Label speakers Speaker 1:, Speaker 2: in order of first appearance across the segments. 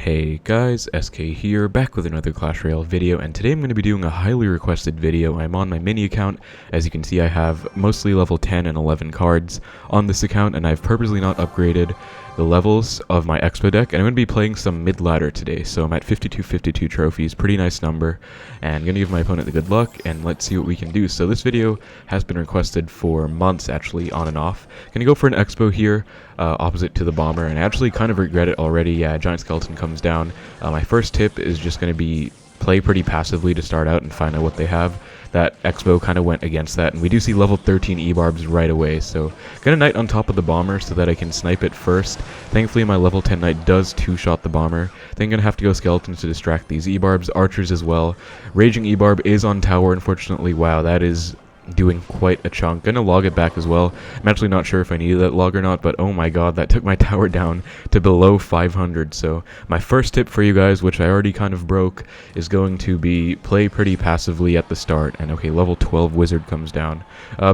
Speaker 1: Hey guys, SK here, back with another Clash Royale video, and today I'm going to be doing a highly requested video. I'm on my mini account. As you can see, I have mostly level 10 and 11 cards on this account, and I've purposely not upgraded the levels of my Xbow deck, and I'm going to be playing some mid-ladder today. So I'm at 52 trophies, pretty nice number, and I'm going to give my opponent the good luck, and let's see what we can do. So this video has been requested for months, actually, on and off. Going to go for an Xbow here, opposite to the bomber, and I actually kind of regret it already. Yeah, giant skeleton comes down. My first tip is just going to be play pretty passively to start out and find out what they have. That Xbow kind of went against that, and we do see level 13 E-Barbs right away, so gonna knight on top of the bomber so that I can snipe it first. Thankfully my level 10 knight does two-shot the bomber. Then gonna have to go skeletons to distract these E-Barbs, archers as well. Raging E-Barb is on tower, unfortunately. Wow, that is doing quite a chunk. Gonna log it back as well. I'm actually not sure if I needed that log or not, but oh my god, that took my tower down to below 500. So my first tip for you guys, which I already kind of broke, is going to be play pretty passively at the start. And okay, level 12 wizard comes down,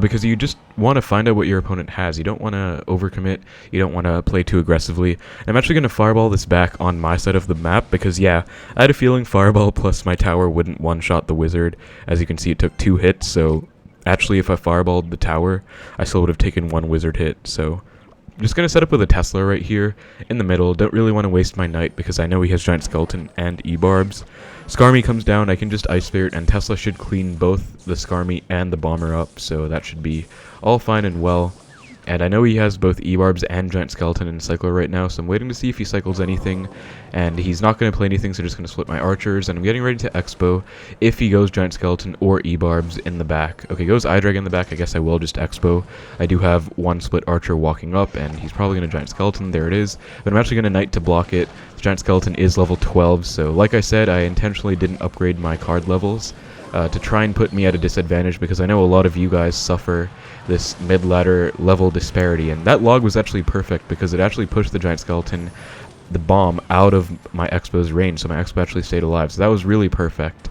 Speaker 1: because you just want to find out what your opponent has. You don't want to overcommit, you don't want to play too aggressively. I'm actually going to fireball this back on my side of the map because, yeah, I had a feeling fireball plus my tower wouldn't one-shot the wizard. As you can see, it took 2 hits, so actually, if I fireballed the tower, I still would have taken 1 wizard hit. So I'm just going to set up with a Tesla right here in the middle. Don't really want to waste my knight because I know he has giant skeleton and E-Barbs. Skarmy comes down, I can just Ice Spirit, and Tesla should clean both the Skarmy and the bomber up, so that should be all fine and well. And I know he has both E-Barbs and Giant Skeleton in Cycler right now, so I'm waiting to see if he cycles anything. And he's not going to play anything, so I'm just going to split my archers. And I'm getting ready to Xbow if he goes Giant Skeleton or E-Barbs in the back. Okay, goes Eye Dragon in the back, I guess I will just Xbow. I do have one split archer walking up, and he's probably going to Giant Skeleton. There it is. But I'm actually going to Knight to block it. The Giant Skeleton is level 12, so like I said, I intentionally didn't upgrade my card levels to try and put me at a disadvantage, because I know a lot of you guys suffer this mid-ladder level disparity, and that log was actually perfect because it actually pushed the giant skeleton, the bomb, out of my Xbow's range, so my Xbow actually stayed alive, so that was really perfect.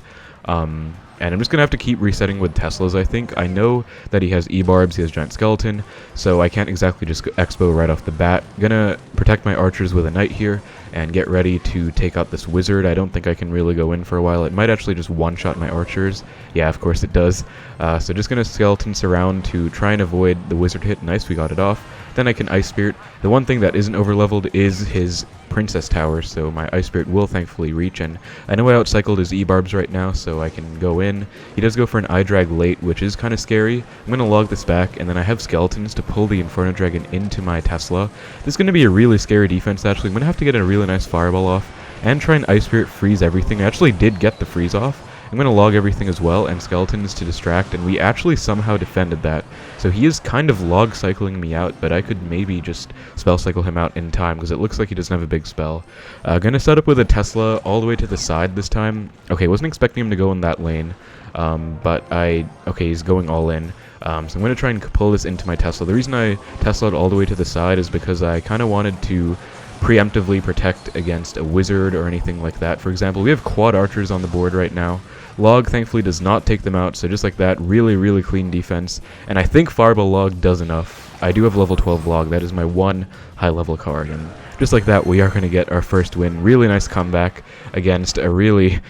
Speaker 1: And I'm just going to have to keep resetting with Teslas, I think. I know that he has E-Barbs, he has Giant Skeleton, so I can't exactly just go Xbow right off the bat. Gonna protect my archers with a knight here, and get ready to take out this wizard. I don't think I can really go in for a while. It might actually just one-shot my archers. Yeah, of course it does. So just gonna skeleton surround to try and avoid the wizard hit. Nice, we got it off. Then I can Ice Spirit. The one thing that isn't overleveled is his Princess Tower, so my Ice Spirit will thankfully reach, and I know I outcycled his E-Barbs right now, so I can go in. He does go for an Eye Drag late, which is kind of scary. I'm going to log this back, and then I have skeletons to pull the Inferno Dragon into my Tesla. This is going to be a really scary defense, actually. I'm going to have to get a really nice fireball off, and try and Ice Spirit freeze everything. I actually did get the freeze off. I'm going to log everything as well, and skeletons to distract, and we actually somehow defended that. So he is kind of log cycling me out, but I could maybe just spell cycle him out in time, because it looks like he doesn't have a big spell. Gonna set up with a Tesla all the way to the side this time. Okay, wasn't expecting him to go in that lane, but okay, he's going all in. So I'm going to try and pull this into my Tesla. The reason I Tesla'd all the way to the side is because I kind of wanted to preemptively protect against a wizard or anything like that. For example, we have quad archers on the board right now. Log thankfully does not take them out, so just like that, really clean defense. And I think Fireball Log does enough. I do have level 12 Log, that is my one high level card, and just like that, we are going to get our first win. Really nice comeback against a really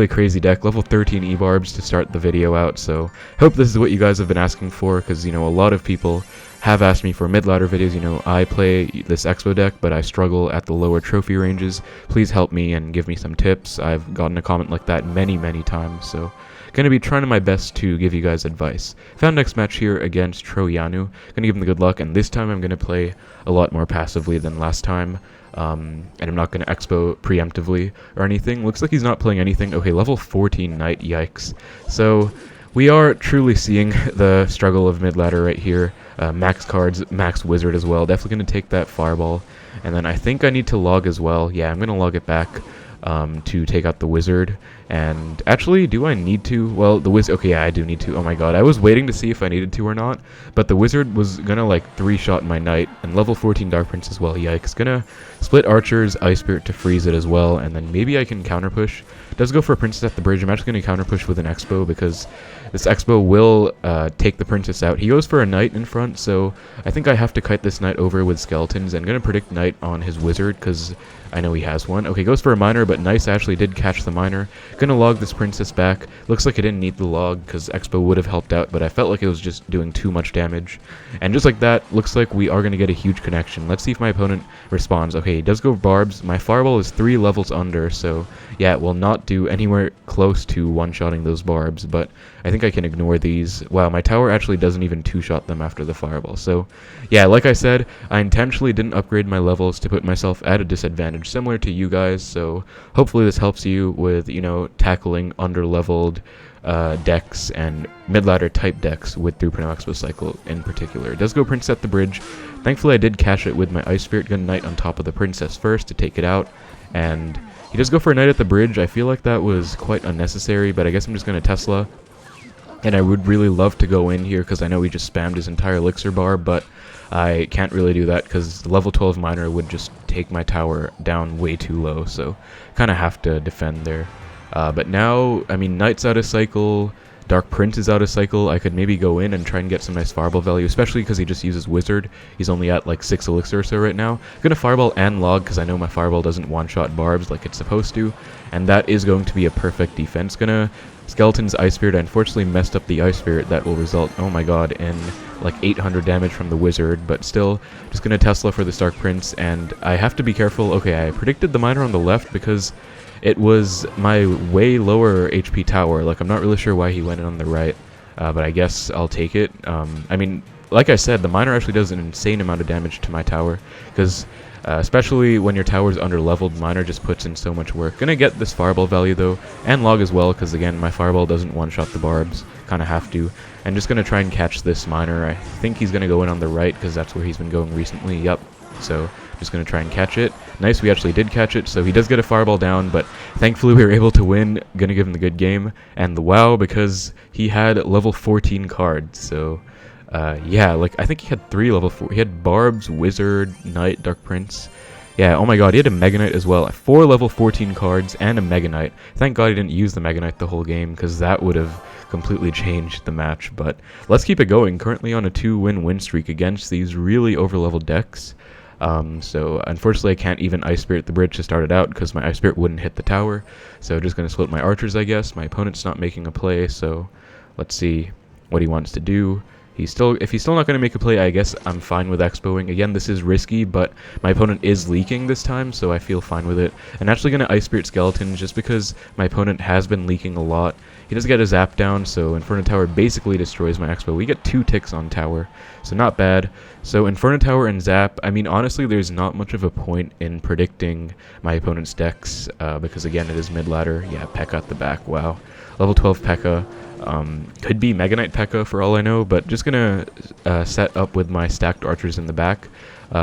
Speaker 1: crazy deck. Level 13 E-Barbs to start the video out, so hope this is what you guys have been asking for, because, you know, a lot of people have asked me for mid-ladder videos. You know, I play this Xbow deck, but I struggle at the lower trophy ranges. Please help me and give me some tips. I've gotten a comment like that many times, so gonna be trying my best to give you guys advice. Found next match here against Troyanu. Gonna give him the good luck, and this time I'm gonna play a lot more passively than last time. And I'm not gonna Xbow preemptively or anything. Looks like he's not playing anything. Okay, level 14 knight, yikes. So we are truly seeing the struggle of mid-ladder right here. Max cards, max wizard as well. Definitely going to take that fireball. And then I think I need to log as well. Yeah, I'm going to log it back. to take out the wizard. And actually, do I need to? Well, the wizard, okay, yeah, I do need to. Oh my god, I was waiting to see if I needed to or not, but the wizard was gonna like 3-shot my knight, and level 14 dark prince as well. Yikes. Gonna split archers, ice spirit to freeze it as well, and then maybe I can counter push. Does go for a princess at the bridge. I'm actually gonna counter push with an Xbow because this Xbow will take the princess out. He goes for a knight in front, so I think I have to kite this knight over with skeletons. I'm gonna predict knight on his wizard because I know he has one. Okay, goes for a miner, but nice, actually did catch the miner. Gonna log this princess back. Looks like I didn't need the log because Xbow would have helped out, but I felt like it was just doing too much damage. And just like that, looks like we are gonna get a huge connection. Let's see if my opponent responds. Okay, he does go barbs. My fireball is 3 levels under, so yeah, it will not do anywhere close to one-shotting those barbs, but I think I can ignore these. Wow, my tower actually doesn't even 2-shot them after the fireball. So yeah, like I said, I intentionally didn't upgrade my levels to put myself at a disadvantage, similar to you guys, so hopefully this helps you with, you know, tackling underleveled decks and mid-ladder type decks with 3.0 Xbow Cycle in particular. It does go princess at the bridge. Thankfully I did catch it with my ice spirit gun knight on top of the princess first to take it out, and he does go for a knight at the bridge. I feel like that was quite unnecessary, but I guess I'm just going to Tesla. And I would really love to go in here because I know he just spammed his entire elixir bar, but I can't really do that because the level 12 miner would just take my tower down way too low, so kind of have to defend there. But now, I mean, knight's out of cycle, dark prince is out of cycle. I could maybe go in and try and get some nice fireball value, especially because he just uses wizard. He's only at like 6 elixir or so right now. I'm gonna fireball and log because I know my fireball doesn't one-shot barbs like it's supposed to, and that is going to be a perfect defense. Gonna skeleton's ice spirit. I unfortunately messed up the ice spirit. That will result, oh my god, in like 800 damage from the wizard, but still just gonna Tesla for this dark prince. And I have to be careful. Okay, I predicted the miner on the left because it was my way lower HP tower. Like, I'm not really sure why he went in on the right, but I guess I'll take it. I mean, like I said, the miner actually does an insane amount of damage to my tower, because especially when your tower's underleveled, miner just puts in so much work. Gonna get this fireball value though, and log as well, because again, my fireball doesn't one-shot the barbs. Kind of have to. And just gonna try and catch this miner. I think he's gonna go in on the right, because that's where he's been going recently. Yep. So just gonna try and catch it. Nice, we actually did catch it, so he does get a fireball down, but thankfully we were able to win. Gonna give him the good game and the wow, because he had level 14 cards. So yeah, like I think he had 3 level 4. He had barbs, wizard, knight, dark prince. Yeah, oh my god, he had a Mega Knight as well. 4 level 14 cards and a Mega Knight. Thank god he didn't use the Mega Knight the whole game, because that would have completely changed the match. But let's keep it going. Currently on a 2-win streak against these really overleveled decks. So unfortunately I can't even Ice Spirit the bridge to start it out because my Ice Spirit wouldn't hit the tower. So just going to split my archers, I guess. My opponent's not making a play, so let's see what he wants to do. If he's still not going to make a play, I guess I'm fine with Xbowing. Again, this is risky, but my opponent is leaking this time, so I feel fine with it. I'm actually going to Ice Spirit Skeleton just because my opponent has been leaking a lot. He does get a zap down, so Inferno Tower basically destroys my Xbow. We get 2 ticks on tower, so not bad. So Inferno Tower and zap, I mean, honestly, there's not much of a point in predicting my opponent's decks, because again, it is mid-ladder. Yeah, P.E.K.K.A at the back, wow. Level 12 P.E.K.K.A. Could be Mega Knight P.E.K.K.A for all I know, but just gonna set up with my stacked archers in the back.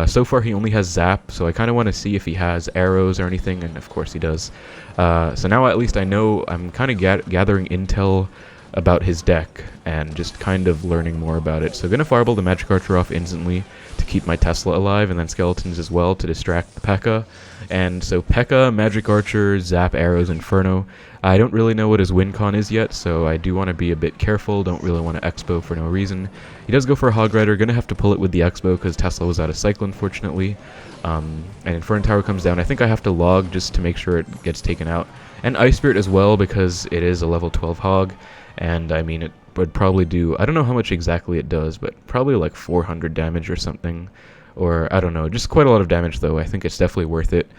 Speaker 1: So far he only has zap, so I kind of want to see if he has arrows or anything, and of course he does. So now at least I know. I'm kind of gathering intel about his deck and just kind of learning more about it. So gonna fireball the magic archer off instantly to keep my Tesla alive, and then skeletons as well to distract the P.E.K.K.A. And so P.E.K.K.A, magic archer, zap, arrows, Inferno. I don't really know what his win con is yet, so I do want to be a bit careful. Don't really want to Xbow for no reason. He does go for a Hog Rider. Gonna have to pull it with the Xbow because Tesla was out of cycle, unfortunately. And Inferno Tower comes down. I think I have to log just to make sure it gets taken out. And Ice Spirit as well, because it is a level 12 Hog. And I mean, it would probably do, I don't know how much exactly it does, but probably like 400 damage or something. Or, I don't know, just quite a lot of damage though. I think it's definitely worth it,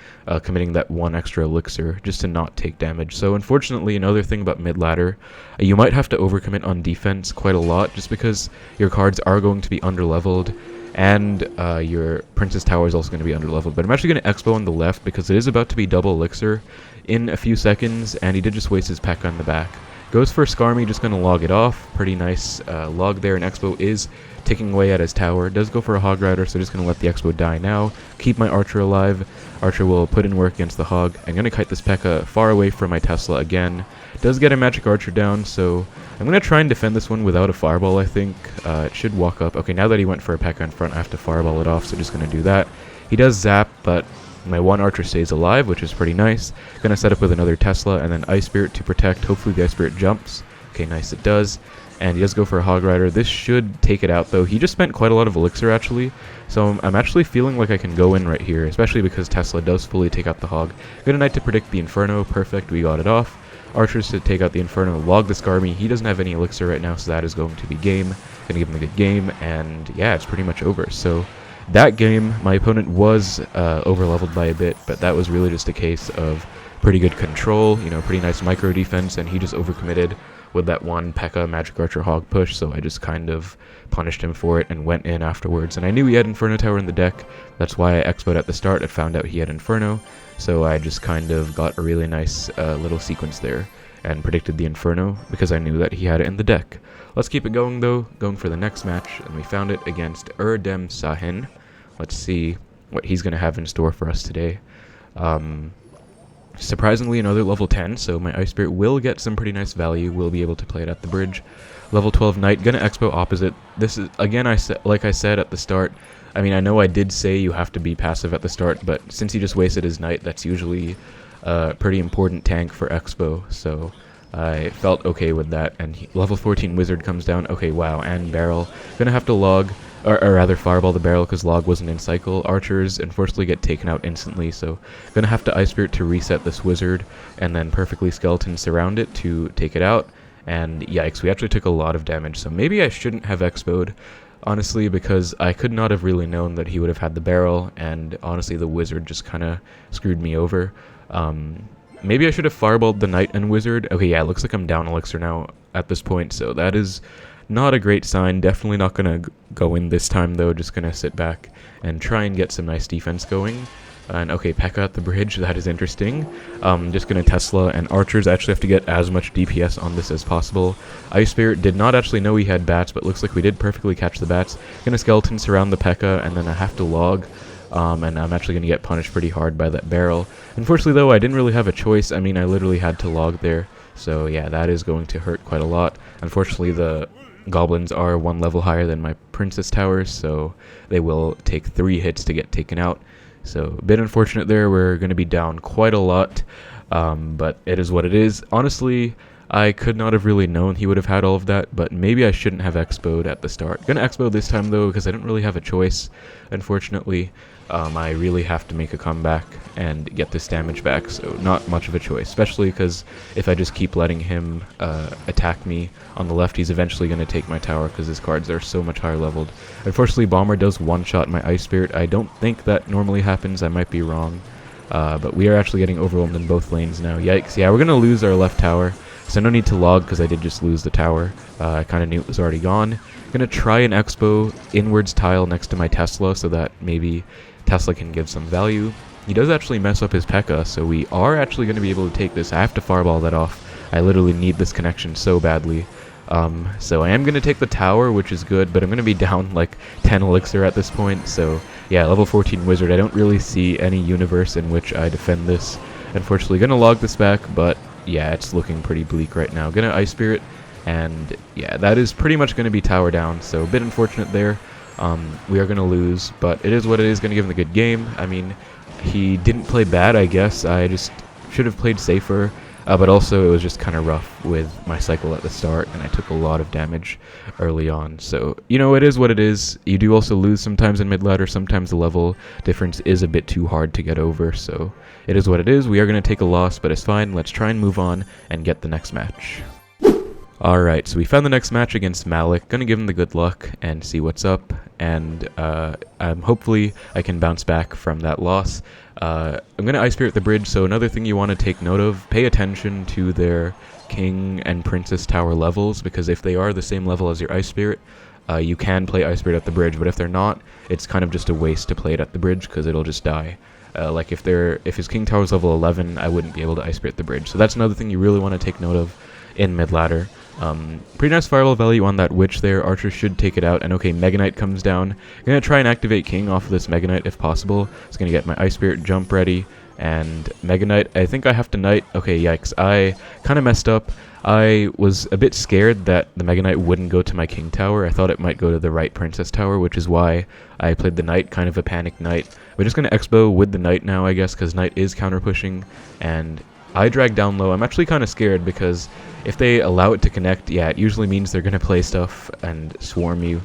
Speaker 1: committing that 1 extra elixir just to not take damage. So unfortunately, another thing about mid-ladder, you might have to overcommit on defense quite a lot just because your cards are going to be underleveled, and your Princess Tower is also going to be underleveled. But I'm actually going to Xbow on the left because it is about to be double elixir in a few seconds, and he did just waste his P.E.K.K.A in the back. Goes for Skarmy, just going to log it off. Pretty nice log there, and Xbow is ticking away at his tower. Does go for a Hog Rider, so just going to let the Xbow die now. Keep my Archer alive. Archer will put in work against the Hog. I'm going to kite this P.E.K.K.A far away from my Tesla again. Does get a Magic Archer down, so I'm going to try and defend this one without a Fireball, I think. It should walk up. Okay, now that he went for a P.E.K.K.A in front, I have to Fireball it off, so just going to do that. He does zap, but my one Archer stays alive, which is pretty nice. Gonna set up with another Tesla and then Ice Spirit to protect. Hopefully the Ice Spirit jumps. Okay, nice, it does. And he does go for a Hog Rider. This should take it out, though. He just spent quite a lot of Elixir, actually. So I'm actually feeling like I can go in right here, especially because Tesla does fully take out the Hog. Good Knight to predict the Inferno. Perfect, we got it off. Archers to take out the Inferno, log the Skarmy. He doesn't have any Elixir right now, so that is going to be game. Gonna give him a good game, and yeah, it's pretty much over. So that game, my opponent was overleveled by a bit, but that was really just a case of pretty good control, you know, pretty nice micro defense, and he just overcommitted with that one P.E.K.K.A Magic Archer Hog push, so I just kind of punished him for it and went in afterwards. And I knew he had Inferno Tower in the deck, that's why I Xbowed at the start. I found out he had Inferno, so I just kind of got a really nice little sequence there and predicted the Inferno because I knew that he had it in the deck. Let's keep it going, though, going for the next match, and we found it against Erdem Sahin. Let's see what he's going to have in store for us today. Surprisingly, another level 10, so my Ice Spirit will get some pretty nice value. We'll be able to play it at the bridge. Level 12 Knight, gonna Xbow opposite. This is, again, like I said at the start, I mean, I know I did say you have to be passive at the start, but since he just wasted his Knight, that's usually a pretty important tank for Xbow, so I felt okay with that. And level 14 Wizard comes down. Okay, wow, and Barrel. Gonna have to log, or rather Fireball the Barrel because log wasn't in cycle. Archers unfortunately get taken out instantly, so gonna have to Ice Spirit to reset this Wizard, and then perfectly Skeleton surround it to take it out. And yikes, we actually took a lot of damage, so maybe I shouldn't have Xbowed, honestly, because I could not have really known that he would have had the Barrel, and honestly the Wizard just kind of screwed me over. Maybe I should have Fireballed the Knight and Wizard. Okay, yeah, it looks like I'm down Elixir now at this point, so that is not a great sign. Definitely not going to go in this time, though. Just going to sit back and try and get some nice defense going. And okay, P.E.K.K.A at the bridge, that is interesting. Just going to Tesla, and Archers actually have to get as much DPS on this as possible. Ice Spirit did not actually know he had bats, but looks like we did perfectly catch the bats. Going to Skeleton surround the P.E.K.K.A, and then I have to log. And I'm actually going to get punished pretty hard by that Barrel. Unfortunately, though, I didn't really have a choice. I mean, I literally had to log there. So yeah, that is going to hurt quite a lot. Unfortunately, the Goblins are one level higher than my Princess Towers, so they will take 3 hits to get taken out. So a bit unfortunate there. We're going to be down quite a lot, but it is what it is. Honestly, I could not have really known he would have had all of that, but maybe I shouldn't have Xbowed at the start. Gonna Xbow this time, though, because I didn't really have a choice, unfortunately. I really have to make a comeback and get this damage back, so not much of a choice, especially because if I just keep letting him attack me on the left, he's eventually going to take my tower because his cards are so much higher leveled. Unfortunately, Bomber does one-shot my Ice Spirit. I don't think that normally happens. I might be wrong, but we are actually getting overwhelmed in both lanes now. Yikes. Yeah, we're going to lose our left tower, so no need to log because I did just lose the tower. I kind of knew it was already gone. Gonna try an Xbow inwards tile next to my Tesla so that maybe Tesla can give some value. He does actually mess up his P.E.K.K.A, so we are actually going to be able to take this. I have to Fireball that off. I literally need this connection so badly. So I am going to take the tower, which is good, but I'm going to be down like 10 Elixir at this point. So yeah, level 14 Wizard. I don't really see any universe in which I defend this. Unfortunately, going to log this back, but yeah, it's looking pretty bleak right now. Going to Ice Spirit, and yeah, that is pretty much going to be tower down, so a bit unfortunate there. We are going to lose, but it is what it is. Going to give him a good game. I mean, he didn't play bad, I guess. I just should have played safer, but also it was just kind of rough with my cycle at the start, and I took a lot of damage early on. So, you know, it is what it is. You do also lose sometimes in mid-ladder. Sometimes the level difference is a bit too hard to get over, so it is what it is. We are going to take a loss, but it's fine. Let's try and move on and get the next match. Alright, so we found the next match against Malik. Gonna give him the good luck and see what's up, and hopefully I can bounce back from that loss. I'm gonna Ice Spirit the bridge, so another thing you want to take note of, pay attention to their King and Princess Tower levels, because if they are the same level as your Ice Spirit, you can play Ice Spirit at the bridge, but if they're not, it's kind of just a waste to play it at the bridge, because it'll just die. Like if his King Tower's level 11, I wouldn't be able to Ice Spirit the bridge, so that's another thing you really want to take note of. in mid-ladder. Pretty nice fireball value on that witch there. Archer should take it out. And okay, Mega Knight comes down. I'm going to try and activate King off of this Mega Knight if possible. It's going to get my Ice Spirit jump ready. And Mega Knight, I think I have to Knight. Okay, yikes. I kind of messed up. I was a bit scared that the Mega Knight wouldn't go to my King Tower. I thought it might go to the right Princess Tower, which is why I played the Knight, kind of a panic Knight. We're just going to Xbow with the Knight now, I guess, because Knight is counter-pushing. And I drag down low. I'm actually kind of scared because if they allow it to connect, yeah, it usually means they're going to play stuff and swarm you.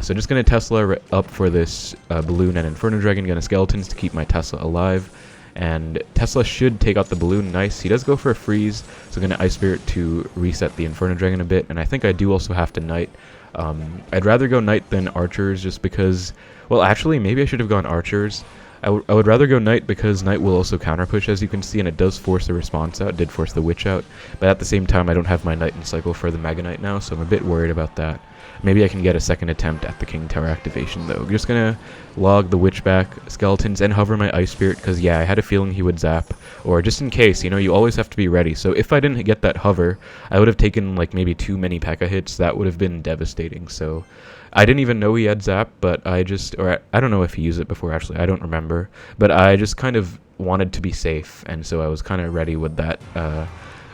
Speaker 1: So just going to Tesla up for this Balloon and Inferno Dragon. Going to Skeletons to keep my Tesla alive. And Tesla should take out the Balloon. Nice. He does go for a freeze. So I'm going to Ice Spirit to reset the Inferno Dragon a bit. And I think I do also have to Knight. I'd rather go Knight than Archers just because... Well, actually, maybe I should have gone Archers. I would rather go Knight because Knight will also counter push, as you can see, and it does force the response out. It did force the Witch out, but at the same time I don't have my Knight in cycle for the Mega Knight now, so I'm a bit worried about that. Maybe I can get a second attempt at the King Tower activation though. I'm just gonna log the Witch back, Skeletons, and hover my Ice Spirit because yeah, I had a feeling he would zap, or just in case, you know, you always have to be ready. So if I didn't get that hover, I would have taken like maybe too many P.E.K.K.A hits. That would have been devastating. So I didn't even know he had zap, but I don't know if he used it before actually, I don't remember. But I just kind of wanted to be safe, and so I was kind of ready with that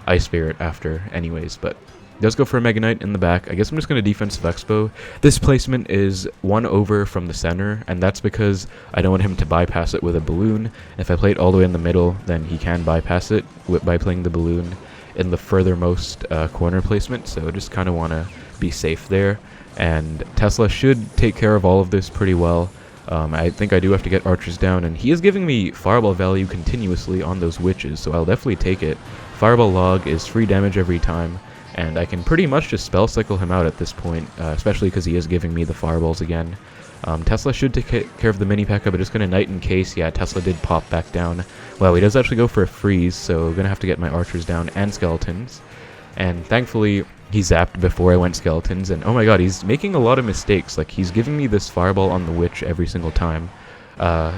Speaker 1: Ice Spirit after anyways, but does go for a Mega Knight in the back. I guess I'm just going to defensive Expo. This placement is 1 over from the center, and that's because I don't want him to bypass it with a Balloon. If I play it all the way in the middle, then he can bypass it by playing the Balloon in the furthermost corner placement, so just kind of want to be safe there. And Tesla should take care of all of this pretty well. I think I do have to get Archers down, and he is giving me Fireball value continuously on those Witches, so I'll definitely take it. Fireball log is free damage every time, and I can pretty much just spell cycle him out at this point, especially because he is giving me the Fireballs again. Tesla should take care of the mini P.E.K.K.A, but just going to Knight in case. Yeah, Tesla did pop back down. Well, he does actually go for a freeze, so I'm going to have to get my Archers down and Skeletons. And thankfully, he zapped before I went Skeletons, and oh my god, he's making a lot of mistakes. Like, he's giving me this Fireball on the Witch every single time.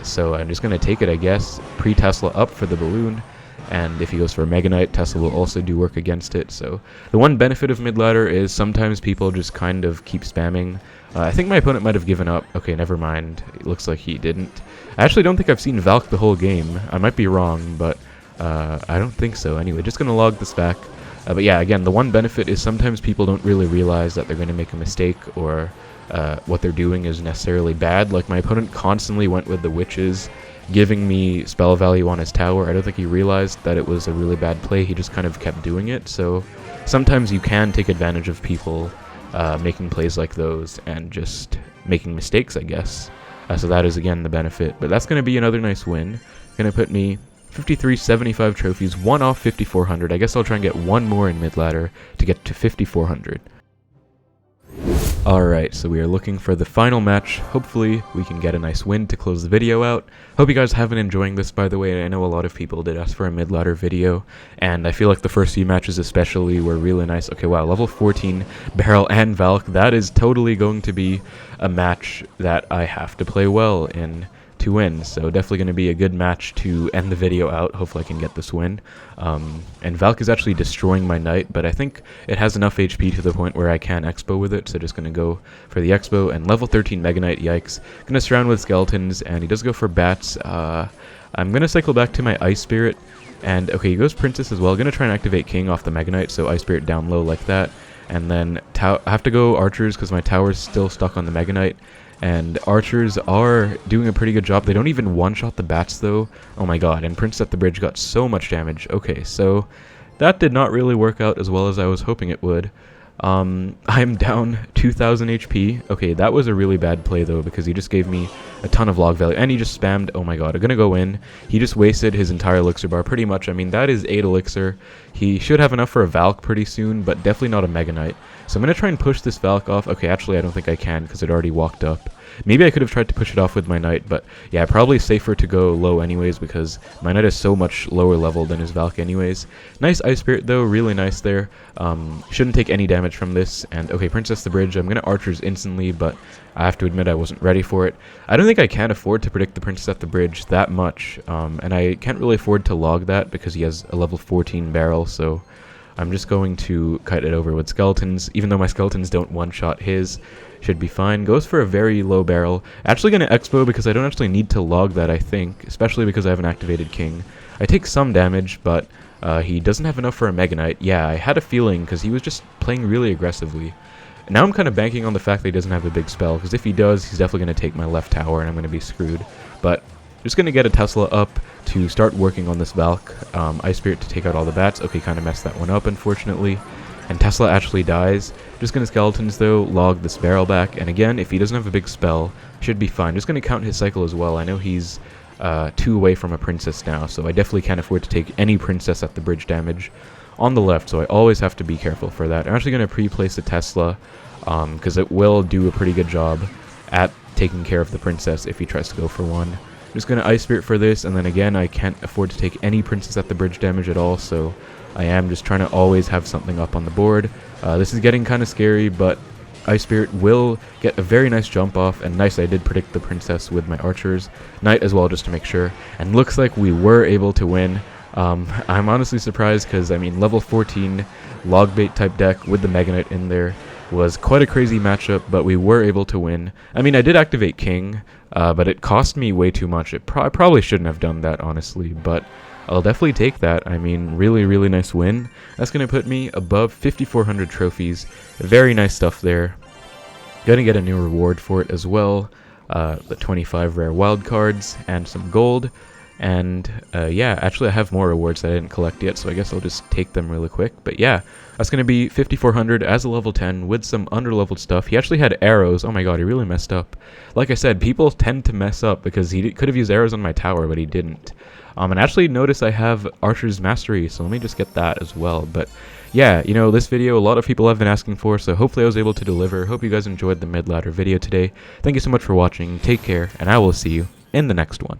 Speaker 1: So I'm just going to take it, I guess. Pre-Tesla up for the Balloon. And if he goes for a Mega Knight, Tesla will also do work against it. So the one benefit of mid-ladder is sometimes people just kind of keep spamming. I think my opponent might have given up. Okay, never mind. It looks like he didn't. I actually don't think I've seen Valk the whole game. I might be wrong, but I don't think so. Anyway, just going to log this back. But yeah, again, the one benefit is sometimes people don't really realize that they're going to make a mistake or what they're doing is necessarily bad. Like, my opponent constantly went with the Witches, giving me spell value on his tower. I don't think he realized that it was a really bad play. He just kind of kept doing it. So sometimes you can take advantage of people making plays like those and just making mistakes, I guess. So that is, again, the benefit. But that's going to be another nice win. Going to put me 5375 trophies, 1 off 5400. I guess I'll try and get one more in mid-ladder to get to 5400. Alright, so we are looking for the final match. Hopefully we can get a nice win to close the video out. Hope you guys have been enjoying this, by the way. I know a lot of people did ask for a mid-ladder video, and I feel like the first few matches especially were really nice. Okay, wow, level 14, Barrel and Valk. That is totally going to be a match that I have to play well in to win, so definitely going to be a good match to end the video out. Hopefully I can get this win. And Valk is actually destroying my Knight, but I think it has enough HP to the point where I can Xbow with it, so just going to go for the Xbow. And level 13 Mega Knight, yikes. Going to surround with Skeletons, and he does go for Bats. I'm going to cycle back to my Ice Spirit, and okay, he goes Princess as well. Going to try and activate King off the Mega Knight, so Ice Spirit down low like that. And then I have to go Archers because my tower's still stuck on the Mega Knight. And Archers are doing a pretty good job. They don't even one-shot the Bats, though. Oh my god, and Princess at the Bridge got so much damage. Okay, so that did not really work out as well as I was hoping it would. I'm down 2000 HP. Okay, that was a really bad play, though, because he just gave me a ton of log value. And he just spammed, oh my god, I'm gonna go in. He just wasted his entire elixir bar, pretty much. I mean, that is 8 elixir. He should have enough for a Valk pretty soon, but definitely not a Mega Knight. So I'm going to try and push this Valk off. Okay, actually I don't think I can because it already walked up. Maybe I could have tried to push it off with my Knight, but yeah, probably safer to go low anyways because my Knight is so much lower level than his Valk anyways. Nice Ice Spirit though, really nice there. Shouldn't take any damage from this. And okay, Princess the Bridge, I'm going to Archers instantly, but I have to admit I wasn't ready for it. I don't think I can afford to predict the Princess at the Bridge that much, and I can't really afford to log that because he has a level 14 barrel, so I'm just going to kite it over with skeletons, even though my skeletons don't one-shot his. Should be fine. Goes for a very low barrel. Actually going to Xbow because I don't actually need to log that, I think, especially because I have an activated king. I take some damage, but he doesn't have enough for a Mega Knight. Yeah, I had a feeling because he was just playing really aggressively. Now I'm kind of banking on the fact that he doesn't have a big spell, because if he does, he's definitely going to take my left tower and I'm going to be screwed. But just going to get a Tesla up to start working on this Valk. Ice Spirit to take out all the bats. Okay, kind of messed that one up, unfortunately. And Tesla actually dies. Just going to Skeletons, though, log this barrel back. And again, if he doesn't have a big spell, should be fine. Just going to count his cycle as well. I know he's 2 away from a princess now, so I definitely can't afford to take any princess at the bridge damage on the left, so I always have to be careful for that. I'm actually going to pre-place a Tesla, because it will do a pretty good job at taking care of the princess if he tries to go for one. I'm just going to Ice Spirit for this, and then again, I can't afford to take any princess at the bridge damage at all, so I am just trying to always have something up on the board. This is getting kind of scary, but Ice Spirit will get a very nice jump off, and nice, I did predict the princess with my archers. Knight as well, just to make sure, and looks like we were able to win. I'm honestly surprised because, I mean, level 14 log bait type deck with the Mega Knight in there was quite a crazy matchup, but we were able to win. I mean, I did activate King, but it cost me way too much. I probably shouldn't have done that, honestly, but I'll definitely take that. I mean, really, really nice win. That's going to put me above 5,400 trophies. Very nice stuff there. Gonna get a new reward for it as well. The 25 rare wild cards and some gold. And yeah, actually I have more rewards that I didn't collect yet, so I guess I'll just take them really quick. But yeah, that's going to be 5,400 as a level 10 with some underleveled stuff. He actually had arrows. Oh my god, he really messed up. Like I said, people tend to mess up because he could have used arrows on my tower, but he didn't. And actually notice I have Archer's Mastery, so let me just get that as well. But yeah, you know, this video a lot of people have been asking for, so hopefully I was able to deliver. Hope you guys enjoyed the Midladder video today. Thank you so much for watching, take care, and I will see you in the next one.